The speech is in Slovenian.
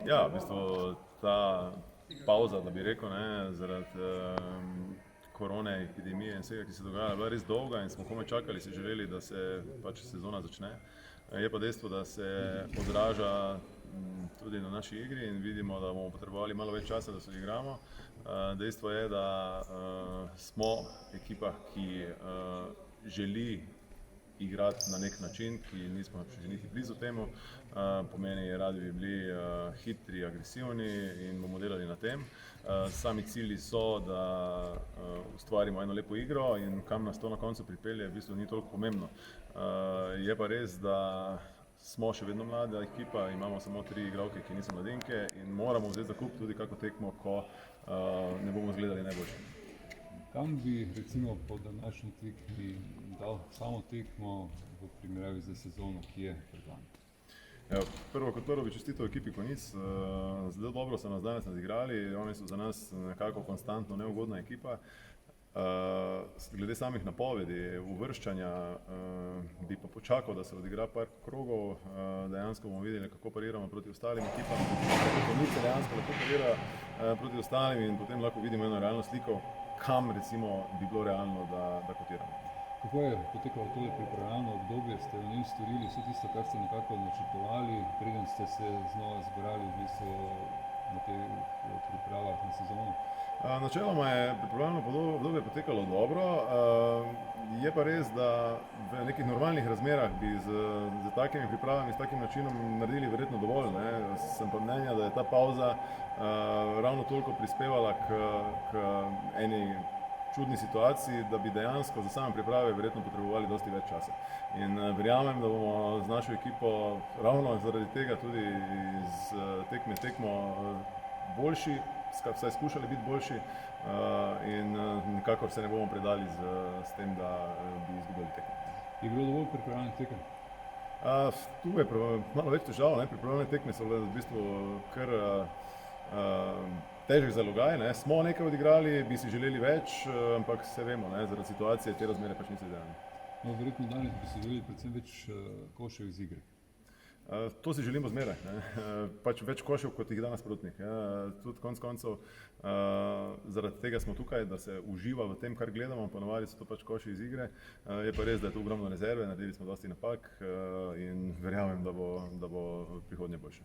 Ja, v bistvu ta pauza, da bi rekel, ne, zaradi korone, epidemije in vsega, ki se dogaja, je bila res dolga in smo komaj čakali, si želeli, da se pač sezona začne. Je pa dejstvo, da se odraža tudi na naši igri in vidimo, da bomo potrebovali malo več časa, da se igramo. Dejstvo je, da smo ekipa, ki želi igrati na nek način, ki nismo še niti blizu temu. Pomeni, radi bi bili hitri, agresivni in bomo delali na tem. Sami cilji so, da ustvarimo eno lepo igro in kam nas to na koncu pripelje, v bistvu ni toliko pomembno. Je pa res, da smo še vedno mlada ekipa, imamo samo 3 igralke, ki niso mladenke in moramo vzeti zakup tudi kako tekmo, ko ne bomo izgledali najboljše. Kam bi recimo po današnji tekmi dal samo tekmo v primerjavi z sezono, ki je pred nami? Prvo kot prvo bi čestital ekipi Konjic. Zelo dobro so nas danes nadigrali, oni so za nas nekako konstantno neugodna ekipa. Glede samih napovedi, uvrščanja, bi pa počakal, da se odigra par krogov, dejansko bomo videli, kako pariramo proti ostalim ekipam, kako Konjice dejansko lahko parira proti ostalim in potem lahko vidimo eno realno sliko, kam recimo bi bilo realno, da kotiramo. Kako je potekalo tole pripravljalno obdobje, ste v njem storili vse tisto, kar ste nekako načrtovali, preden ste se znova zbrali v bistvu na teh pripravah na sezono? Načeloma je pripravljalno obdobje potekalo dobro, je pa res, da v nekih normalnih razmerah bi z takimi pripravami, s takim načinom naredili verjetno dovolj, ne. Sem pa mnenja, da je ta pauza ravno toliko prispevala k eni čudni situaciji, da bi dejansko za same priprave verjetno potrebovali dosti več časa. In verjamem, da bomo z našo ekipo ravno zaradi tega tudi iz tekme tekmo boljši, vsaj skušali biti boljši in nikakor se ne bomo predali s tem, da bi izgubili tekmo. Je bilo dovolj pripravljalnih tekem? Tu je malo več težav, ne. Pripravljalne tekme so bile v bistvu kar težek zalogaj, ne. Smo nekaj odigrali, bi si želeli več, ampak saj vemo, ne, zaradi situacije te razmere pač niso idealne. No, verjetno danes bi si želeli predvsem več košev iz igre. To si želimo zmeraj, ne. Pač več košev, kot jih da nasprotnik. Tudi konec koncev zaradi tega smo tukaj, da se uživa v tem, kar gledamo, ponavadi so to pač koši iz igre. Je pa res, da je tu ogromno rezerve, naredili smo dosti napak in verjamem, da bo v prihodnje boljše.